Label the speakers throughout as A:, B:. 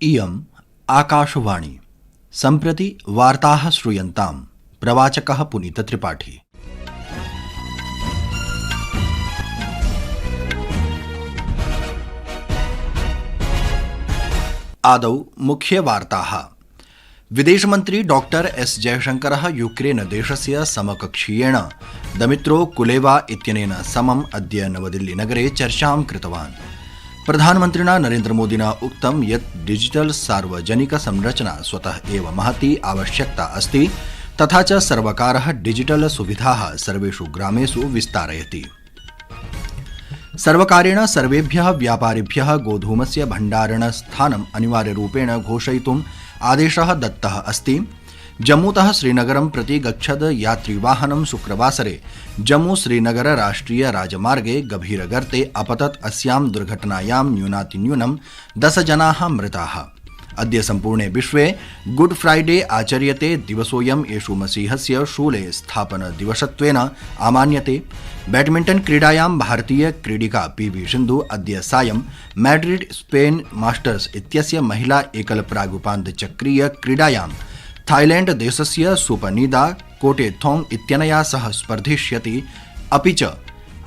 A: इयम् आकाशवाणी सम्प्रति वार्ताः श्रूयन्ताम्। प्रवाचकः पुनीतत्रिपाठी। आदौ मुख्यवार्ताः। विदेशमन्त्री डॉक्टर एस जयशंकरः यूक्रेन देशस्य समकक्षीयेण दमित्रो कुलेवा इत्यनेन समम् अद्य नवदिल्लीनगरे चर्चां कृतवान्। प्रधानमन्त्रिणा नरेन्द्रमोदिना उक्तं यत् डिजिटल सार्वजनिक संरचना स्वतः एव महती आवश्यकता अस्ति, तथा च सर्वकारः डिजिटल सुविधाः सर्वेषु ग्रामेषु विस्तारयति। सर्वकारेण सर्वेभ्यः व्यापारिभ्यः गोधूमस्य भण्डारणस्थानम् अनिवार्यरूपेण घोषयितुम् आदेशः दत्तः अस्ति। जम्मूतः श्रीनगरं प्रति गच्छद यात्रिवाहनं शुक्रवासरे जम्मू श्रीनगर राष्ट्रिय राजमार्गे गभीरगर्ते अपतत्। अस्यां दुर्घटनायां न्यूनातिन्यूनं 10 जनाः मृताः। अद्य सम्पूर्णे विश्वे गुड फ्राइडे आचर्यते। दिवसोऽयं येशु मसीहस्य शूले स्थापनदिवसत्वेन आमान्यते। बैडमिण्टन क्रीडायां भारतीय क्रीडिका पीवी सिन्धु अद्य सायं मैड्रिड स्पेन मास्टर्स इत्यस्य महिला एकल प्रागुपान्तचक्रीय क्रीडायां थाईलैंड देशस्य सुपनीदा कोटेथोंग इत्यनया सह स्पर्धिष्यति। अपि च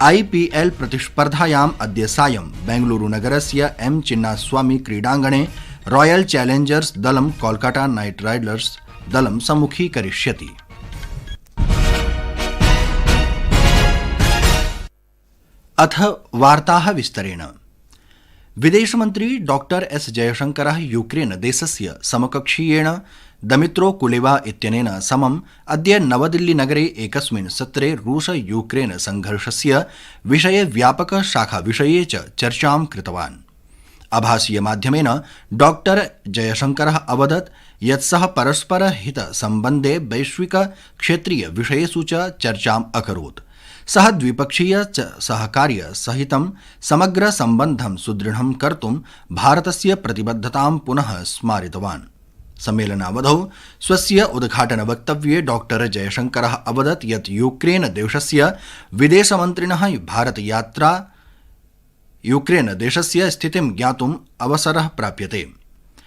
A: IPL प्रतिस्पर्धायाम् अद्य सायं बेंगलुरुनगरस्य एम चिन्नास्वामी क्रीडाङ्गणे रॉयल चैलेंजर्स दलं कोलकाता नाइट राइडर्स दलं सम्मुखीकरिष्यति। अथ वार्ताः विस्तरेण। विदेशमन्त्री डॉक्टर एस जयशंकरः यूक्रेन देशस्य समकक्षीयेण दमित्रो कुलेवा इत्यनेन समम् अद्य नवदिल्लीनगरे एकस्मिन् सत्रे रूस यूक्रेन संघर्षस्य विषये व्यापक शाखाविषये च चर्चां कृतवान्। आभासीयमाध्यमेन डॉक्टर जयशंकरः अवदत् यत् सः परस्परहितसम्बन्धे वैश्विक क्षेत्रीय विषयेषु च चर्चाम् अकरोत्। सः द्विपक्षीय च सहकार्य सहितं समग्र सम्बन्धं सुदृढं कर्तुं भारतस्य प्रतिबद्धतां पुनः स्मारितवान्। सम्मेलनावधौ स्वस्य उद्घाटनवक्तव्ये डॉक्टर जयशंकरः अवदत् यत् यूक्रेन देशस्य विदेशमन्त्रिणः भारतयात्रा यूक्रेन देशस्य स्थितिं ज्ञातुम् अवसरः प्राप्यते।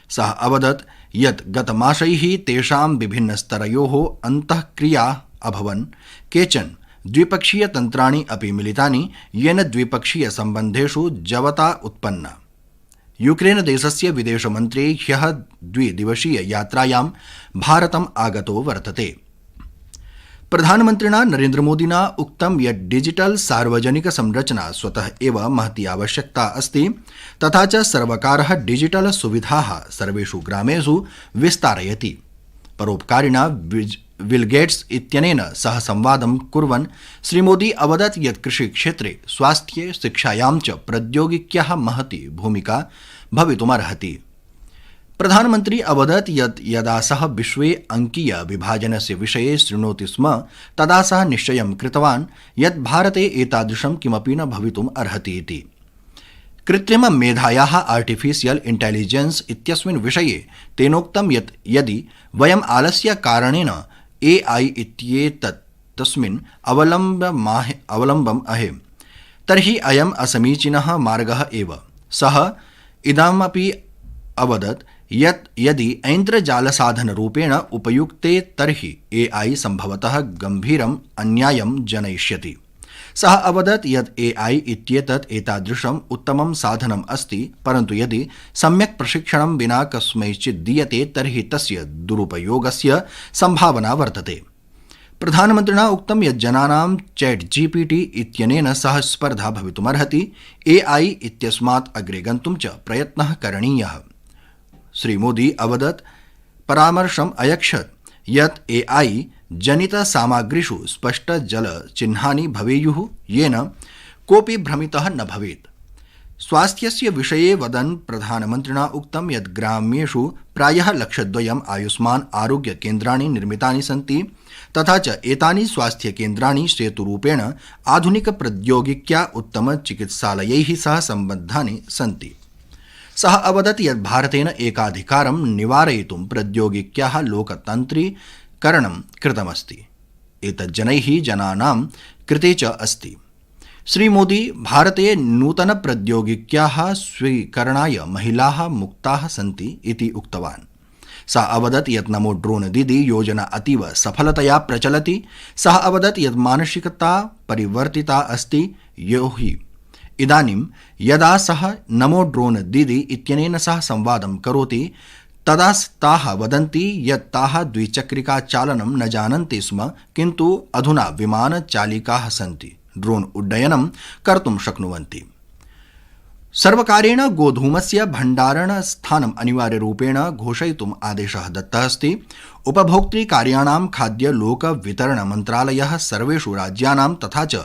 A: सः अवदत् यत् गतमासैः तेषां विभिन्नस्तरयोः अन्तःक्रियाः अभवन्। केचन द्विपक्षीयतन्त्राणि अपि मिलितानि, येन द्विपक्षीयसम्बन्धेषु जवता उत्पन्ना। यूक्रेन देशस्य विदेशमन्त्री ह्यः द्विदिवसीय यात्रायां भारतम् आगतो वर्तते। प्रधानमन्त्रिणा नरेन्द्रमोदिना उक्तं यत् डिजिटल सार्वजनिक संरचना स्वतः एव महती आवश्यकता अस्ति, तथा च सर्वकारः डिजिटल सुविधाः सर्वेषु ग्रामेषु विस्तारयति। परोपकारिणा बिल गेट्स इत्यनेन सह संवादं कुर्वन् श्रीमोदी अवदत् यत् कृषिक्षेत्रे, स्वास्थ्ये, शिक्षायां च प्रौद्योगिक्याः महती भूमिका भवितुमर्हति। प्रधानमन्त्री अवदत् यत् यदा सः विश्वे अंकीय विभाजनस्य विषये शृणोति स्म, तदा सः निश्चयं कृतवान् यत् भारते एतादृशं किमपि न भवितुम् अर्हति इति। कृत्रिम मेधायाः आर्टिफिशियल इंटेलिजेंस इत्यस्मिन् विषये तेनोक्तं यत् यदि वयम् आलस्य कारणेन AI इत्येतत् तस्मिन् अवलम्बम् अहे, तर्हि अयम् असमीचीनः मार्गः एव। सः इदमपि अवदत् यत् यदि ऐन्द्रजालसाधनरूपेण उपयुक्ते तर्हि AI सम्भवतः गम्भीरम् अन्यायं जनयिष्यति। सः अवदत् यत् AI इत्येतत् एतादृशम् उत्तमं साधनम् अस्ति, परन्तु यदि सम्यक् प्रशिक्षणं विना कस्मैचित् दीयते तर्हि तस्य दुरुपयोगस्य सम्भावना वर्तते। प्रधानमन्त्रिणा उक्तं यत् जनानां ChatGPT इत्यनेन सह स्पर्धा भवितुमर्हति। AI इत्यस्मात् अग्रे गन्तुं च प्रयत्नः करणीयः। श्रीमोदी अवदत् परामर्शम् अयच्छत् यत् AI जनितसामग्रीषु स्पष्टजलचिह्नानि भवेयुः, येन कोऽपि भ्रमितः न भवेत्। स्वास्थ्यस्य विषये वदन् प्रधानमन्त्रिणा उक्तं यत् ग्रामेषु प्रायः 1,200,000 आयुष्मान् आरोग्य केन्द्राणि निर्मितानि सन्ति, तथा च एतानि स्वास्थ्यकेन्द्राणि सेतुरूपेण आधुनिक प्रौद्योगिक्या उत्तमचिकित्सालयैः सह सम्बद्धानि सन्ति। सः अवदत् यत् भारतेन एकाधिकारं निवारयितुं प्रौद्योगिक्याः लोकतन्त्रीकरणं कृतमस्ति। एतत् जनानां कृते च अस्ति। श्रीमोदी भारते नूतनप्रौद्योगिक्याः स्वीकरणाय महिलाः मुक्ताः सन्ति इति उक्तवान्। सः अवदत् यत् नमो ड्रोन दीदी योजना अतीव सफलतया प्रचलति। सः अवदत् यत् मानसिकता परिवर्तिता अस्ति, यो हि इदानीं यदा सः नमो ड्रोन दीदी इत्यनेन सह संवादं करोति तदा ताः वदन्ति यत् ताः द्विचक्रिकाचालनं न जानन्ति स्म, किन्तु अधुना विमानचालिकाः सन्ति, ड्रोन उड्डयनं कर्तुं शक्नुवन्ति। सर्वकारेण गोधूमस्य भण्डारणस्थानम् अनिवार्यरूपेण घोषयितुम् आदेशः दत्तः अस्ति। उपभोक्तृकार्याणां खाद्य लोक वितरण मन्त्रालयः सर्वेषु राज्यानां तथा च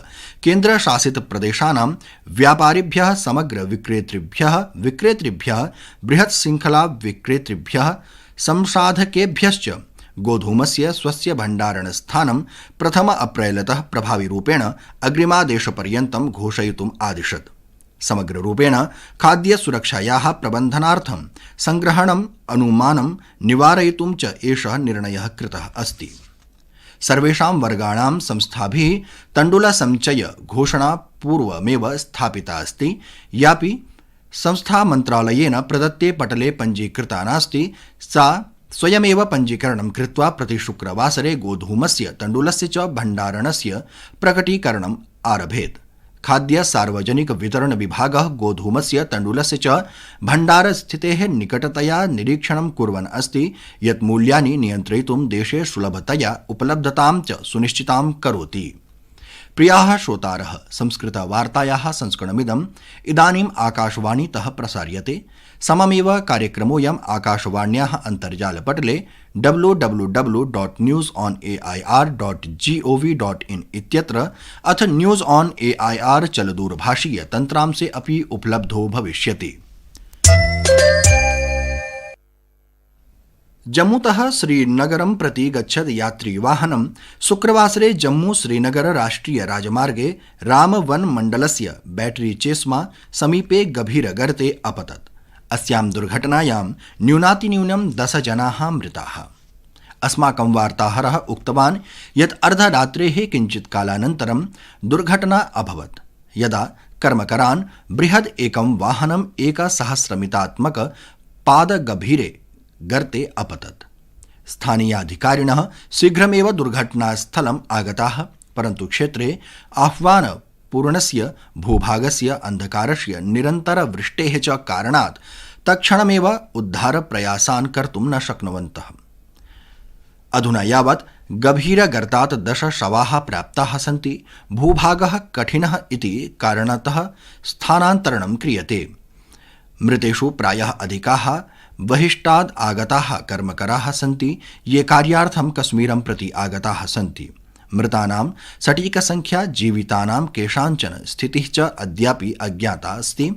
A: केन्द्रशासितप्रदेशानां व्यापारिभ्यः, समग्र विक्रेतृभ्यः, बृहत् श्रृङ्खला विक्रेतृभ्यः, संसाधकेभ्यश्च गोधूमस्य स्वस्य भण्डारणस्थानं 1 अप्रैलतः प्रभाविरूपेण अग्रिमादेशपर्यन्तं घोषयितुम् आदिशत्। समग्ररूपेण खाद्यसुरक्षायाः प्रबन्धनार्थं संग्रहणम् अनुमानं निवारयितुं च एषः निर्णयः कृतः अस्ति। सर्वेषां वर्गाणां संस्थाभिः तण्डुलसञ्चय घोषणा पूर्वमेव स्थापिता अस्ति। यापि संस्था मन्त्रालयेन प्रदत्ते पटले पञ्जीकृता नास्ति, सा स्वयमेव पञ्जीकरणं कृत्वा प्रतिशुक्रवासरे गोधूमस्य, तण्डुलस्य च भण्डारणस्य प्रकटीकरणम् आरभेत्। खाद्य सार्वजनिक वितरण विभागः गोधूमस्य, तण्डुलस्य च भण्डारस्थितेः निकटतया निरीक्षणं कुर्वन् अस्ति, यत् मूल्यानि नियन्त्रयितुं देशे सुलभतया उपलब्धतां च सुनिश्चितां करोति। प्रियाः श्रोतारः, संस्कृतवार्तायाः संस्करणमिदम् इदानीम् आकाशवाणीतः प्रसार्यते। सममेव कार्यक्रमोऽयम् आकाशवाण्याः अन्तर्जालपटले www.newsonair.gov.in इत्यत्र अथ न्यूज़ ऑन एआईआर चलदूरभाषीय तन्त्रांशे अपि उपलब्धो भविष्यति। जम्मूतः श्रीनगरं प्रति गच्छत् यात्रीवाहनं शुक्रवासरे जम्मू श्रीनगर राष्ट्रिय राजमार्गे रामवन मण्डलस्य बैटरी चेस्मा समीपे गभीरगर्ते अपतत्। अस्यां दुर्घटनायां न्यूनातिन्यूनं 10 जनाः मृताः। अस्माकं वार्ताहरः उक्तवान् यत् अर्धरात्रेः किञ्चित् कालानन्तरं दुर्घटना अभवत्, यदा कर्मकरान् बृहद् एकं वाहनं 1,000-मितात्मक पादगभीरे गर्ते अपतत्। स्थानीयाधिकारिणः शीघ्रमेव दुर्घटनास्थलम् आगताः, परन्तु क्षेत्रे आह्वानपूर्णस्य भूभागस्य अन्धकारस्य निरन्तरवृष्टेः च कारणात् तत्क्षणमेव उद्धारप्रयासान् कर्तुं न शक्नुवन्तः। अधुना यावत् गभीरगर्तात् 10 शवाः प्राप्ताः सन्ति। भूभागः कठिनः इति कारणतः स्थानान्तरणं क्रियते। मृतेषु प्रायः अधिकाः बहिष्टाद् आगताः कर्मकराः सन्ति, ये कार्यार्थं कश्मीरं प्रति आगताः सन्ति। मृतानां सटीकसंख्या, जीवितानां केषाञ्चन स्थितिः च अद्यापि अज्ञाता अस्ति।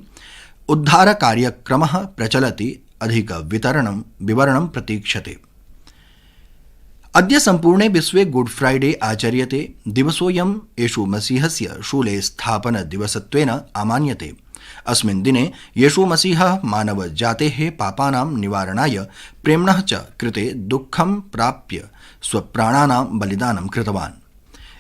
A: उद्धारकार्यक्रमः प्रचलति, अधिकविवरणं प्रतीक्षते। अद्य सम्पूर्णे विश्वे गुड फ्राइडे आचर्यते। दिवसोऽयं येशुमसीहस्य शूलेस्थापनदिवसत्वेन आमान्यते। अस्मिन् दिने येशुमसीहः मानवजातेः पापानां निवारणाय प्रेम्णः च कृते दुःखं प्राप्य स्वप्राणानां बलिदानं कृतवान्।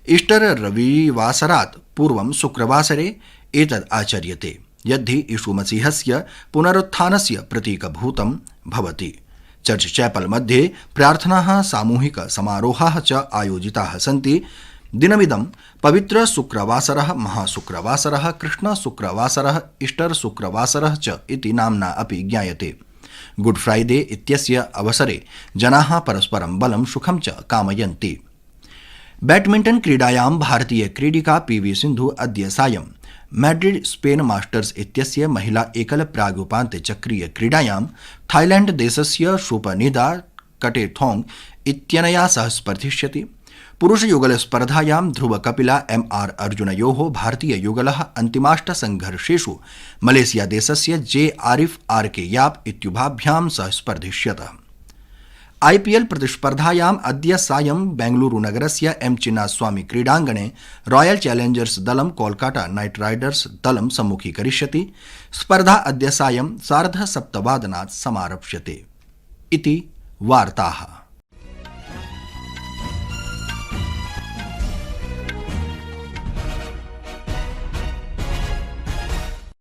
A: ईस्टर रविवासरात् पूर्वं शुक्रवासरे एतद् आचर्यते, यद्धि येशुमसीहस्य पुनरुत्थानस्य प्रतीकभूतं भवति। चर्च चैपल मध्ये प्रार्थनाः, सामूहिक समारोहाः च आयोजिताः सन्ति। दिनमिदं पवित्र शुक्रवासरः, महाशुक्रवासरः, कृष्णशुक्रवासरः, ईस्टर शुक्रवासरः च इति नाम्ना अपि ज्ञायते। गुड फ्राइडे इत्यस्य अवसरे जनाः परस्परं बलं सुखं च कामयन्ति। बैडमिण्टन क्रीडायां भारतीय क्रीडिका पीवी सिन्धु अद्य सायं मैड्रिड स्पेन मास्टर्स इत्यस्य महिला एकल प्रागुपान्त्यचक्रीय क्रीडायां थाईलैंड देशस्य शुपनिदा कटेथोंग इत्यनया सह स्पर्धिष्यति। पुरुषयुगलस्पर्धायां ध्रुवकपिला MR अर्जुनयोः भारतीययुगलः अन्तिमाष्टसंघर्षेषु मलेशिया देशस्य जे आरिफ RK याप इत्युभाभ्यां सह स्पर्धिष्यतः। IPL प्रतिस्पर्धायाम् अद्य सायं बेंगलुरुनगरस्य M चिन्नास्वामी क्रीडाङ्गणे रॉयल चैलेंजर्स दलं कोलकाता नाइट राइडर्स दलं सम्मुखीकरिष्यति। स्पर्धा अद्य सायं 7:30 समारप्स्यते। इति वार्ताः।